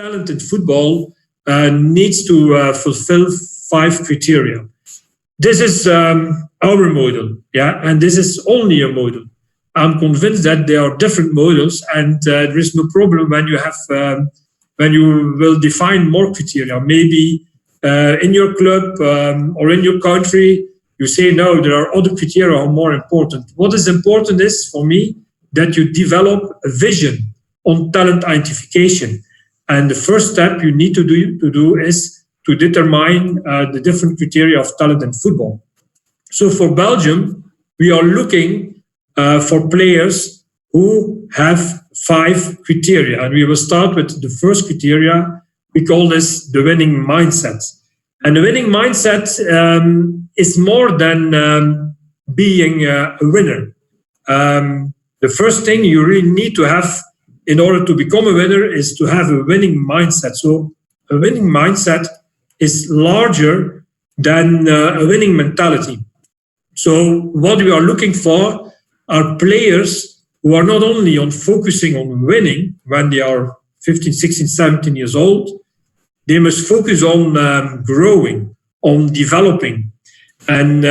talent in football needs to fulfill 5 criteria. This is our model, yeah, and this is only a model. I'm convinced that there are different models, and there is no problem when you have when you will define more criteria. Maybe in your club or in your country, you say no, there are other criteria are more important. What is important is for me that you develop a vision on talent identification, and the first step you need to do is to determine the different criteria of talent in football. So for Belgium, we are looking for players who have 5 criteria. And we will start with the first criteria. We call this the winning mindset. And the winning mindset is more than being a winner. The first thing you really need to have in order to become a winner is to have a winning mindset. So a winning mindset is larger than a winning mentality. So what we are looking for are players who are not only on focusing on winning when they are 15, 16, 17 years old, they must focus on growing, on developing. And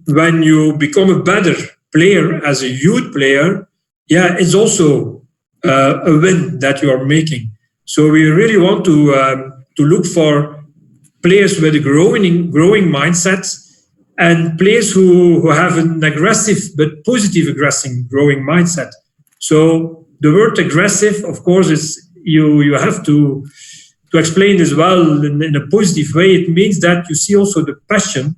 when you become a better player as a youth player, yeah, it's also a win that you are making. So we really want to look for players with a growing mindset, and players who have an aggressive but positive aggressive growing mindset. So the word aggressive, of course, is you have to explain as well in a positive way. It means that you see also the passion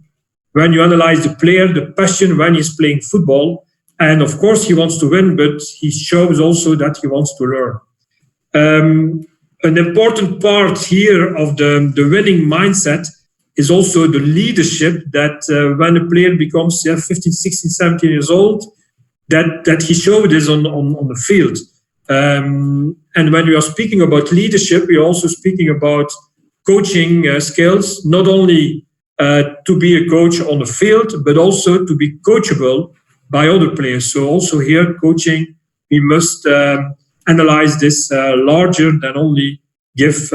when you analyze the player, the passion when he's playing football. And of course, he wants to win, but he shows also that he wants to learn. An important part here of the winning mindset is also the leadership that when a player becomes 15, 16, 17 years old, that he showed this on the field. And when we are speaking about leadership, we are also speaking about coaching skills, not only to be a coach on the field, but also to be coachable by other players. So also here, coaching, we must analyze this larger than only give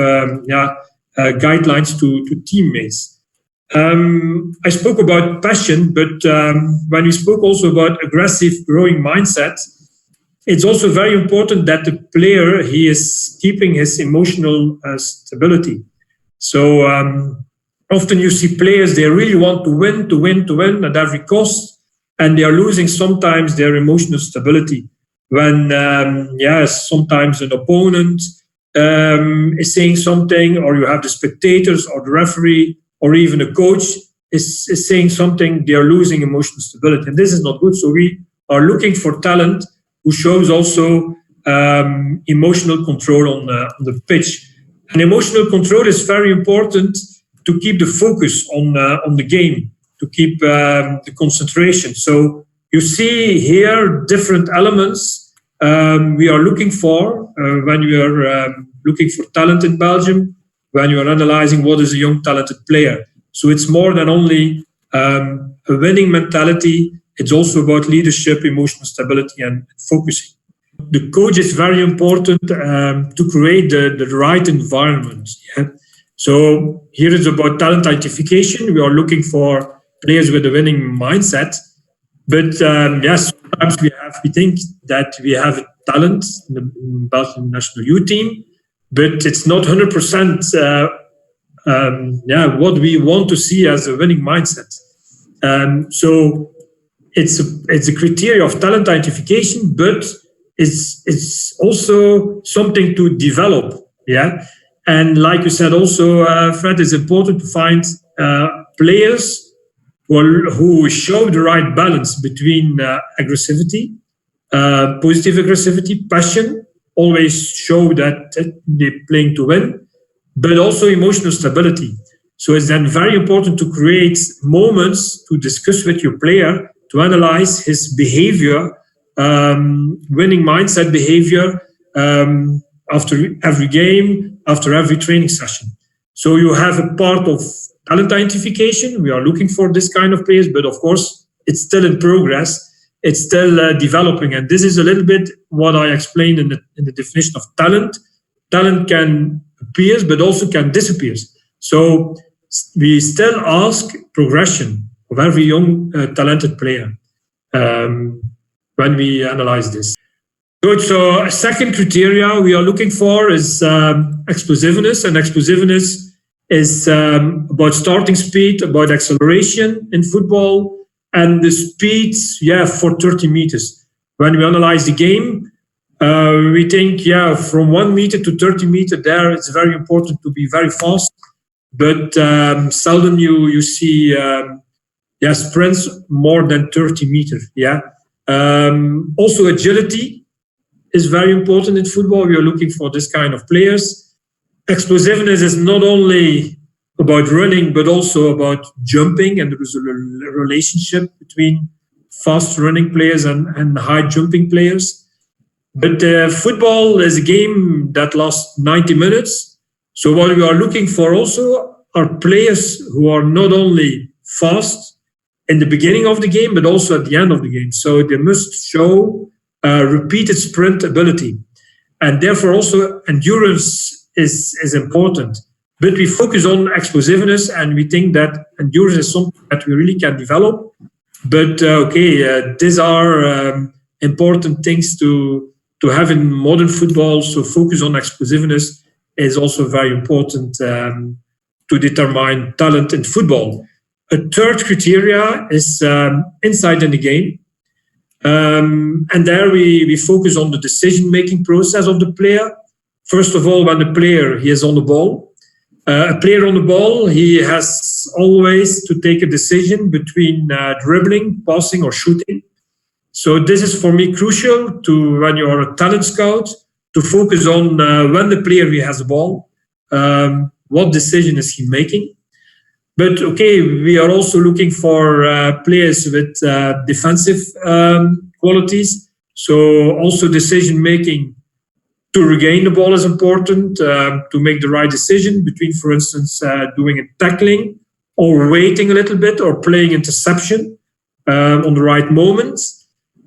guidelines to teammates. I spoke about passion, but when we spoke also about aggressive growing mindset, it's also very important that the player, he is keeping his emotional stability. So often you see players, they really want to win at every cost, and they are losing sometimes their emotional stability when, sometimes an opponent is saying something, or you have the spectators or the referee or even a coach is saying something, they are losing emotional stability. And this is not good. So we are looking for talent who shows also emotional control on the pitch. And emotional control is very important to keep the focus on the game, to keep the concentration. So you see here different elements we are looking for when we are looking for talent in Belgium, when you are analyzing what is a young talented player. So it's more than only a winning mentality. It's also about leadership, emotional stability, and focusing. The coach is very important to create the right environment. Yeah? So here is about talent identification. We are looking for players with a winning mindset. But yes, sometimes we think that we have talent in the Belgian national youth team, but it's not 100% what we want to see as a winning mindset. So it's a criteria of talent identification, but it's also something to develop. Yeah, and like you said, also Fred, it's important to find players who show the right balance between aggressivity, positive aggressivity, passion, always show that they're playing to win, but also emotional stability. So it's then very important to create moments to discuss with your player, to analyze his behavior, winning mindset behavior after every game, after every training session. So you have a part of talent identification. We are looking for this kind of players, but of course, it's still in progress. It's still developing. And this is a little bit what I explained in the definition of talent. Talent can appears but also can disappear. So we still ask progression of every young talented player when we analyze this. Good. So a second criteria we are looking for is explosiveness, and explosiveness is about starting speed, about acceleration in football, and the speed, for 30 meters. When we analyze the game, we think, from 1 meter to 30 meters, there it's very important to be very fast, but seldom you see sprints more than 30 meters. Also agility is very important in football. We are looking for this kind of players. Explosiveness is not only about running, but also about jumping, and there is a relationship between fast running players and high jumping players. But football is a game that lasts 90 minutes. So what we are looking for also are players who are not only fast in the beginning of the game, but also at the end of the game. So they must show repeated sprint ability. And therefore also endurance is important. But we focus on explosiveness, and we think that endurance is something that we really can develop. But these are important things to have in modern football. So focus on explosiveness is also very important to determine talent in football. A third criteria is insight in the game. And there we focus on the decision-making process of the player. First of all, when the player he is on the ball, a player on the ball, he has always to take a decision between dribbling, passing, or shooting. So this is for me crucial to, when you are a talent scout, to focus on when the player he has the ball, what decision is he making. But we are also looking for players with defensive qualities. So also decision making to regain the ball is important, to make the right decision between, for instance, doing a tackling or waiting a little bit or playing interception on the right moment.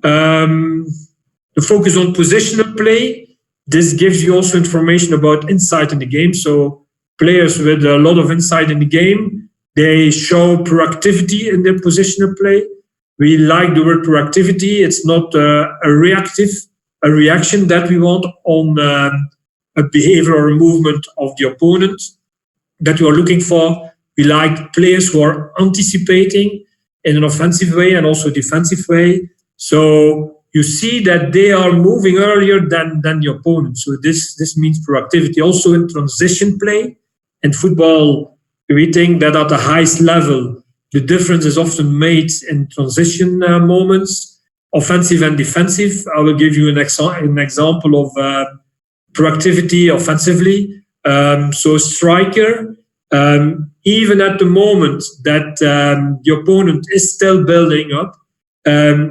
The focus on positional play. This gives you also information about insight in the game. So players with a lot of insight in the game, they show proactivity in their positional play. We like the word proactivity. It's not a reaction that we want on a behavior or a movement of the opponent that we are looking for. We like players who are anticipating in an offensive way and also defensive way. So you see that they are moving earlier than the opponent. So this means proactivity. Also in transition play. In football, we think that at the highest level, the difference is often made in transition moments, offensive and defensive. I will give you an example of proactivity offensively. So striker, even at the moment that the opponent is still building up,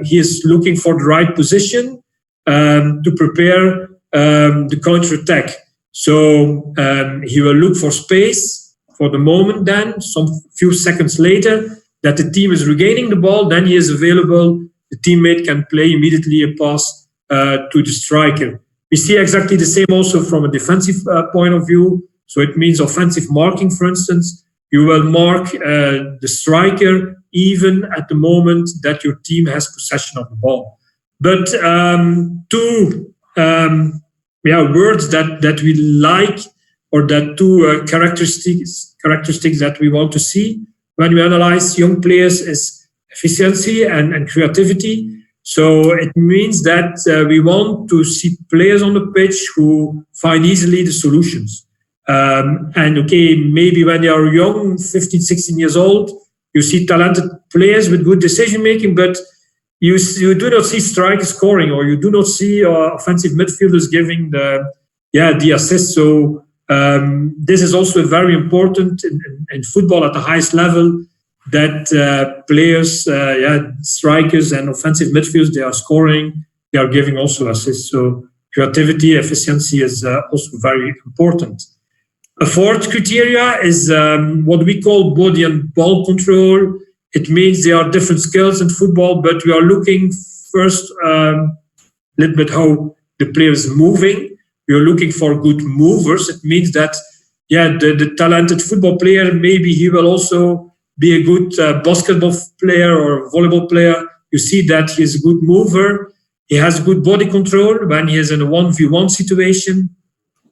he is looking for the right position to prepare the counter-attack. So he will look for space for the moment, then some few seconds later that the team is regaining the ball, then he is available. The teammate can play immediately a pass to the striker. We see exactly the same also from a defensive point of view. So it means offensive marking, for instance. You will mark the striker even at the moment that your team has possession of the ball. But two words that we like, or that two characteristics that we want to see when we analyze young players is efficiency and creativity. So it means that we want to see players on the pitch who find easily the solutions. Maybe when they are young, 15, 16 years old, you see talented players with good decision-making, but you do not see strikers scoring, or you do not see offensive midfielders giving the assist. So this is also very important in football at the highest level, that players, strikers and offensive midfielders, they are scoring, they are giving also assists. So creativity, efficiency is also very important. A fourth criteria is what we call body and ball control. It means there are different skills in football, but we are looking first a little bit how the player is moving. We are looking for good movers. It means that the talented football player, maybe he will also be a good basketball player or volleyball player. You see that he's a good mover. He has good body control when he is in a 1v1 situation.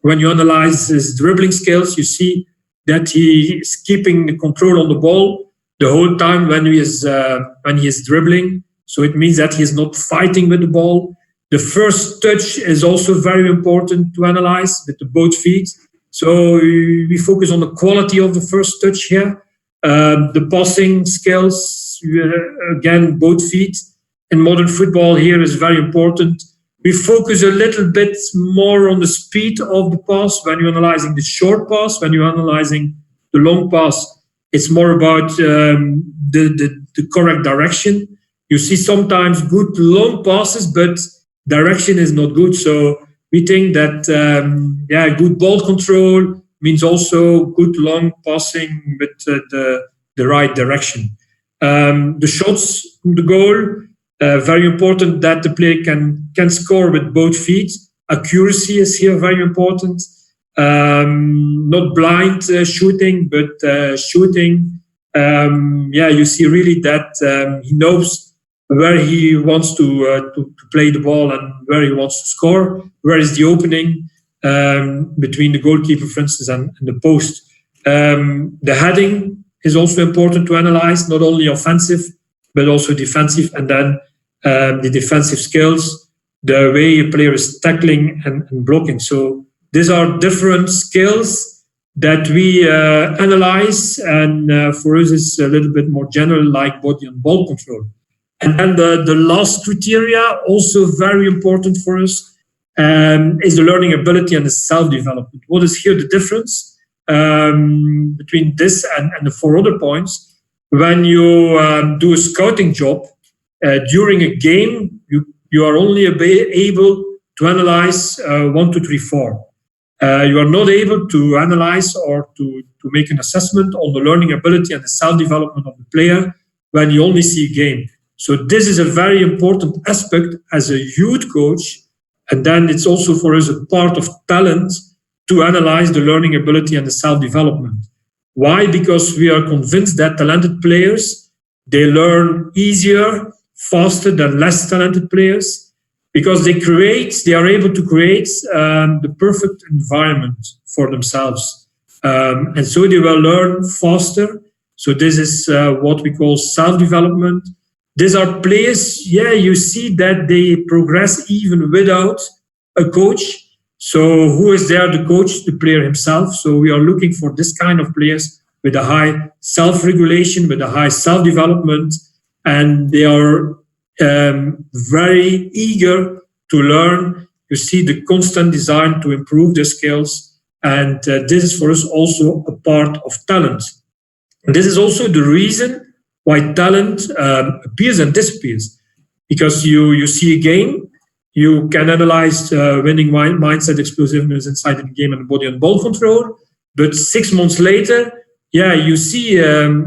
When you analyze his dribbling skills, you see that he is keeping the control on the ball the whole time when he is dribbling. So it means that he is not fighting with the ball. The first touch is also very important to analyze with the both feet. So we focus on the quality of the first touch here. The passing skills, again, both feet. In modern football here is very important. We focus a little bit more on the speed of the pass when you're analyzing the short pass, when you're analyzing the long pass. It's more about the correct direction. You see sometimes good long passes, but direction is not good. So we think that good ball control means also good long passing with the right direction. The shots, the goal, very important that the player can score with both feet. Accuracy is here very important. Not blind shooting, but shooting. You see really that he knows where he wants to play the ball and where he wants to score. Where is the opening between the goalkeeper, for instance, and the post? The heading is also important to analyze, not only offensive but also defensive, and then the defensive skills, the way a player is tackling and blocking. So these are different skills that we analyze, and for us it's a little bit more general, like body and ball control. And then the last criteria, also very important for us, is the learning ability and the self-development. What is here the difference between this and the four other points? When you do a scouting job, during a game, you are only able to analyze 1, 2, 3, 4. You are not able to analyze or to make an assessment on the learning ability and the self-development of the player when you only see a game. So this is a very important aspect as a youth coach, and then it's also for us a part of talent to analyze the learning ability and the self-development. Why? Because we are convinced that talented players, they learn easier, faster than less talented players, because they are able to create the perfect environment for themselves. And so they will learn faster. So this is what we call self-development. These are players, you see that they progress even without a coach. So who is there? The coach, the player himself. So we are looking for this kind of players with a high self-regulation, with a high self-development, and they are very eager to learn. You see the constant desire to improve their skills, and this is for us also a part of talent. And this is also the reason why talent appears and disappears, because you see a game, you can analyze winning mindset, explosiveness inside the game, and body and ball control, but 6 months later, you see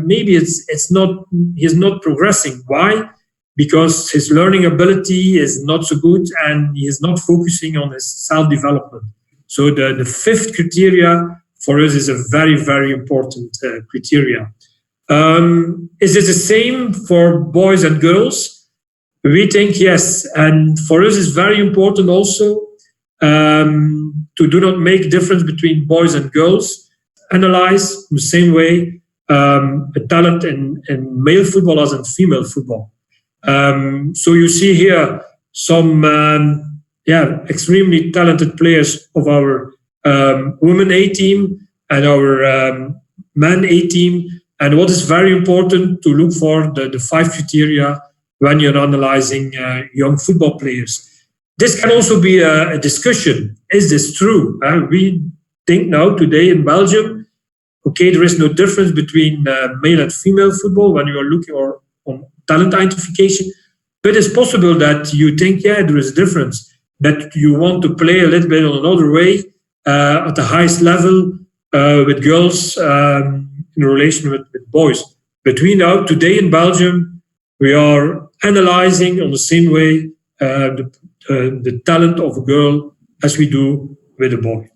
maybe he's not progressing. Why? Because his learning ability is not so good and he is not focusing on his self-development. So the fifth criteria for us is a very, very important criteria. Is it the same for boys and girls? We think yes. And for us it's very important also to do not make difference between boys and girls. Analyze in the same way a talent in male football as in female football. So you see here some extremely talented players of our women A team and our men A team. And what is very important to look for the 5 criteria when you're analyzing young football players. This can also be a discussion. Is this true? We think now today in Belgium, okay, there is no difference between male and female football when you are looking on talent identification, but it's possible that you think, there is a difference, that you want to play a little bit on another way at the highest level with girls in relation with boys. But we now, today in Belgium, we are analyzing on the same way the talent of a girl as we do with a boy.